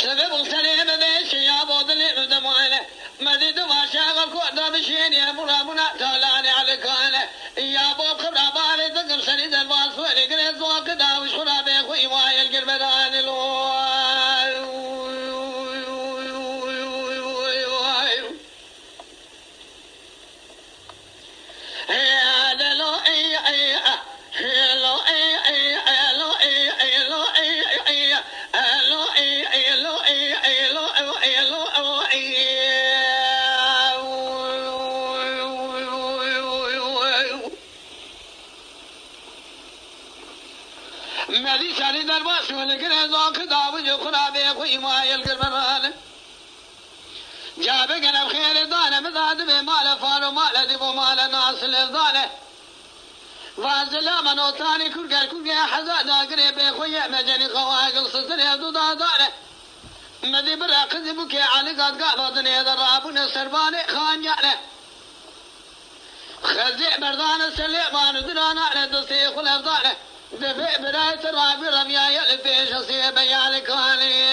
سبب سليم ذي يا بودلي بدمويله مزيد ما شاغل كودا بشين يا مرامنا تولاني على كاله يا بو خبر بالي ذكر سريد الباسوي لقريز وقدا وش خرابي خوي وايل قربدان لو مالي شاري درباس ولقنا ذاك داوج خرابي خوي ما يلقى المال جابك انا بخير دانه مذاد بمال فارو مال دبو مال ناس للظاله فازلا منو ثاني كل حزادا قريب خويا مجني خواقل صدري دودا دانه مدي براقد بكي على قد قابضني ذرابنا سرباني خان يعني خزي بردان سليمان درانا على دسي خلف دانه دفع براية الرابي رميا يلفي شصيب يالك علي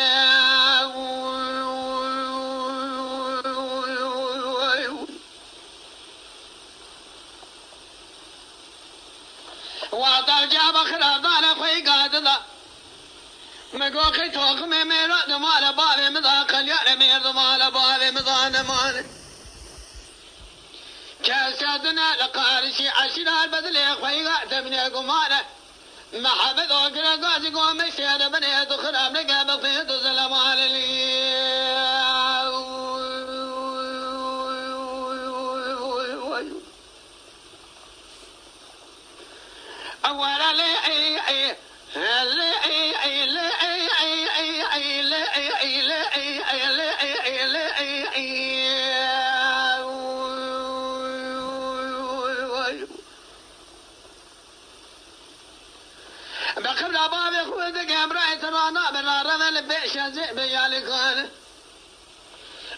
وعطا جاب خرابانا خوي قادلا مقوخي توق ميرا دمال بابي مذاق اليار مير دمال بابي مذان مان كاسادنا لقارشي عشرار بدلي خوي قادمني قمانا محمد وقرا قاسي قوم الشهر بني خراب نقاب في السلام علي أولا لي بخبر بابي خودك برايت رانا بنار بيشا زي بيالكان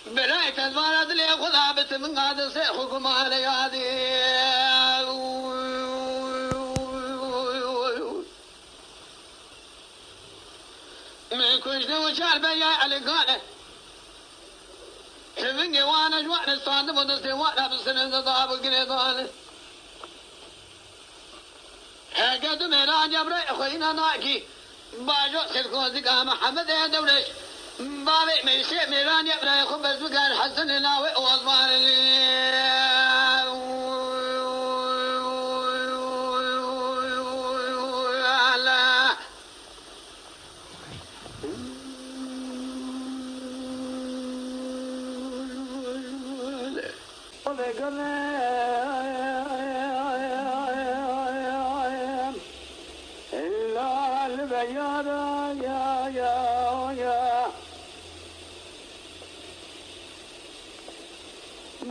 برايت الفارد لي خذابت من قاد سيخكم على يادي من كنت وشار بيالكان تفنقي وانا جوانا الصادم ودستي وانا بسنة ضاب قريضان هكذا ميران جبري خوينا ناكي باجو سلكوزك محمد يا دولش بابي ميشي ميران جبري خبز بقال حسن ناوي وصبار لي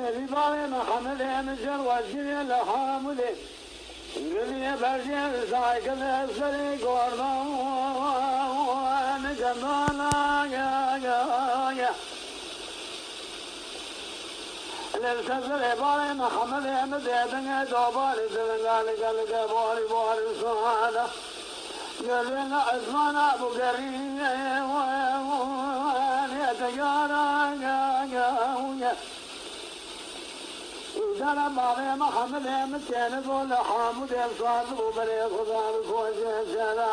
نبي بابي محمد مجر وجري لحامله قلي برجع سايق الاسري قربان جمالا يا للكسر بابي محمد مديدن دوباري سلنقال بوري سبحانه قلنا عثمان ابو قرين يا تجارة يا دانا بابي محمد متين بول حامد الصاد وبري خدا بكوجه سلا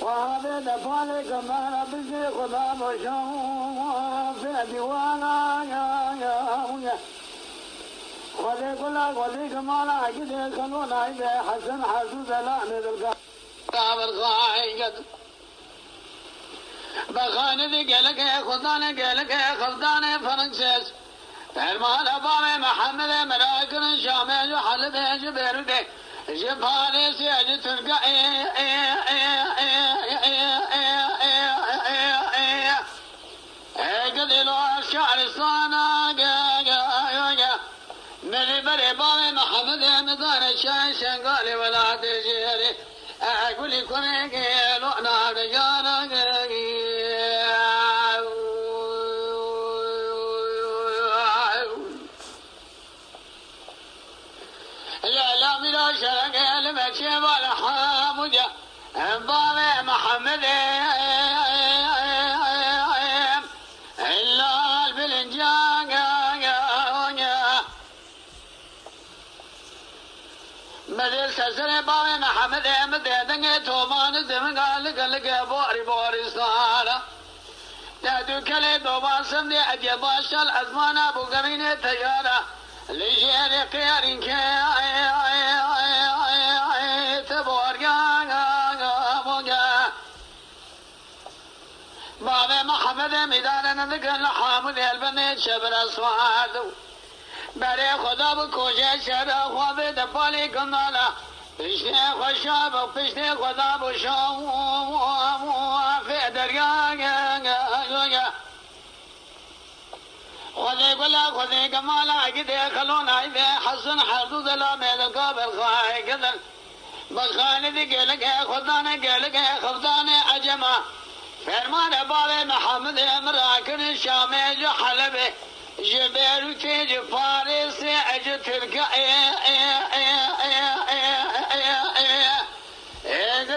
وهذا دفالي كمان بيجي خدا بشام في ديوانا يا خدي كلا خدي كمان أكيد كانوا نايب حسن حسود لا ندرك كابر خايد بخانة قالك خدانة قالك خدانة فرنسيس المال بابي محمد مراكن شامل حل بيج بيربك جبالي سيج ترقى قدلو الشعر صانا من بري بابي محمد مدان الشاش قالي ولا تجيري اقول لكم لو انا رجالا شرقل مكشف الحامد بابي محمد بدل سسر باوي محمد احمد دنگه تومان زمگال گلگه باری باری سارا دادو کلی دوباسم دی عجبا شل ازمانا بگمین تیارا لیجیر قیارین که تبورگا بابا محمد میدانن دکن حامد البنی شبر اسواردو برای خدا بکوشه شر خواب دپالی کنالا پیشنه خوشا با پیشنه خدا بشا فی دریا خودی گلا خودی کمالا اگه خلون عیده حسن حردو دلا میدن کابل خواهی کدن بخانه دی گلگه خدانه گلگه خفدانه عجمه فرمان باب محمد امراکن شامه جو حلبه جبروتی جو فارس اجو ترکا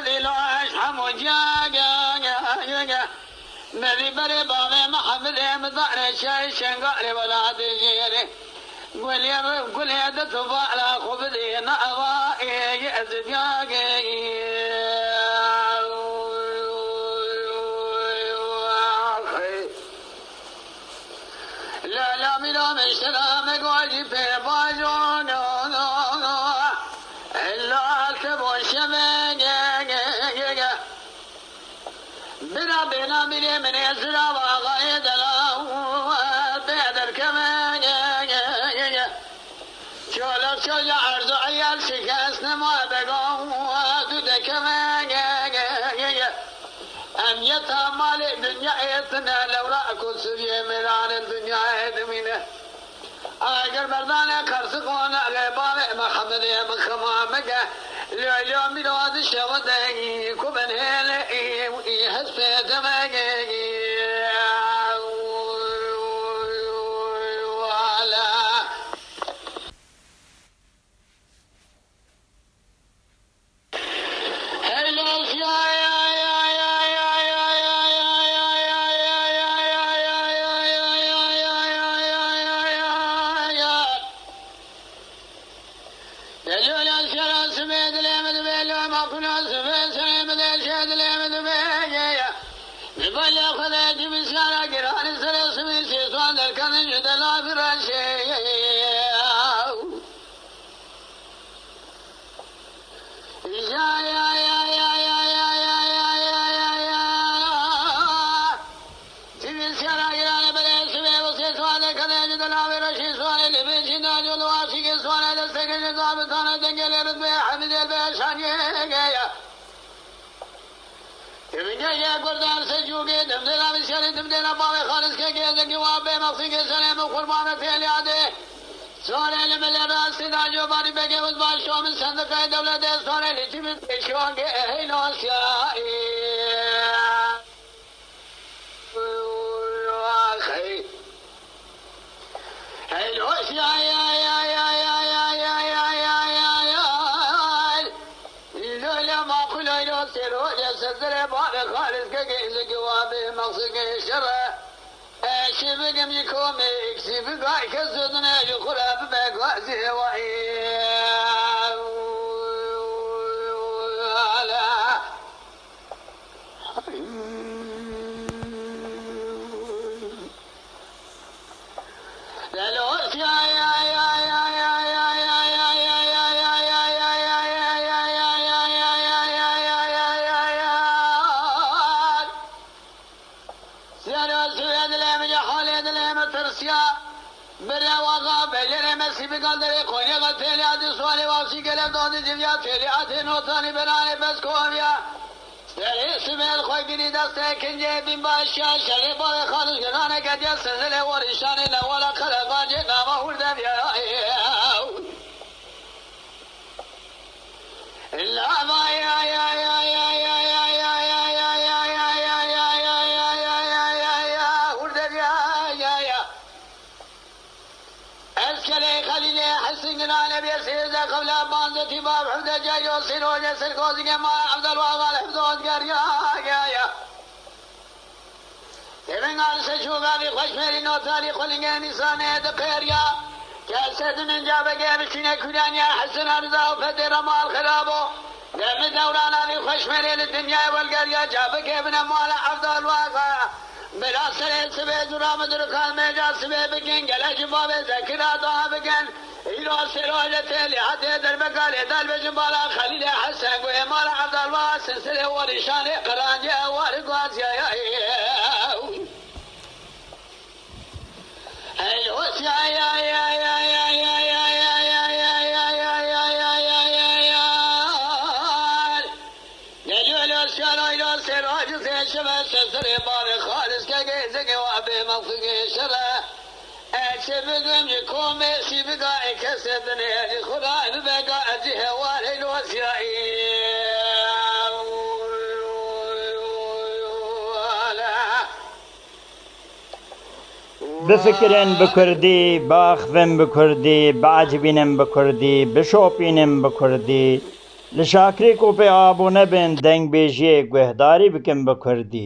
دلوش همو جاگا مدی بر باب محمد امدار شای شنگار ولاد جیره قلی دتو بالا خوب دینا اوائی ازدیاگی لا ميلا مشترى مقواجي في باجون إلا كبو شمك بنا بني من يسرى وغايد له بيدر كمان شولا عرض عيال شكاس نما بقوم دود كمان أم يتامل الدنيا إتنا لو رأكو سرية ميران الدنيا إدمينة أجر مردانا كرسقون غيبان محمد مخمامك لو ميراد الشوطي كوبن هيلي حسب دمك يا قردان سجوقي دمدلا بشاري دمدلا باوي خالص كي زكواب مقصي سلام وقربان في الياده سوري لمن راس داجو باري بگه وزبال شو من صندوق دولت سوري لجيب شوان کے هيلو سيائي اخي هيلو سيائي سدر باب خالص كي زكواب مقصي شره شبكم يكوم يكسب قاي كسدنا يخرب بقاسي وعي بقدر خوني قد فعليات سوالي واسي قلب دودي جبيات فعليات نوتاني بناني بس كواميا سري سميل خوي قري دسته كنجي بين باشا شري بابي خالص قراني قد يسنزل ورشاني لولا خلقا جينا مهور دبيا إلا ما قبل بانزتي باب حمد جايو سيروج سركوزي ما عبد الواغال حفظوز يا تبين قال سشو غادي خوش ميري نو تاريخ لنجا نسانه دقير يا جسد من جا بگه بچینه کلانیا حسن رضا و فتر مال خرابو دم دورانا بی خوش مریل دنیا والگریا جا بگه بنا مال عبدال واقع بلا سر سبه درام درکان میجا سبه بگن گله جباب ذکرہ دعا بگن ایرو سراجت لیحت در بکال دل بجن بالا خلیل حسن گوه مال عبدال واقع سلسله ورشان قرانجه ورگواز یا بفكرن بكردي باخفن بكردي بعجبينن بكردي بشوپينن بكردي لشاكري کو पे आबो नबन दंग बेजिए गुहदारी बिकन बकردی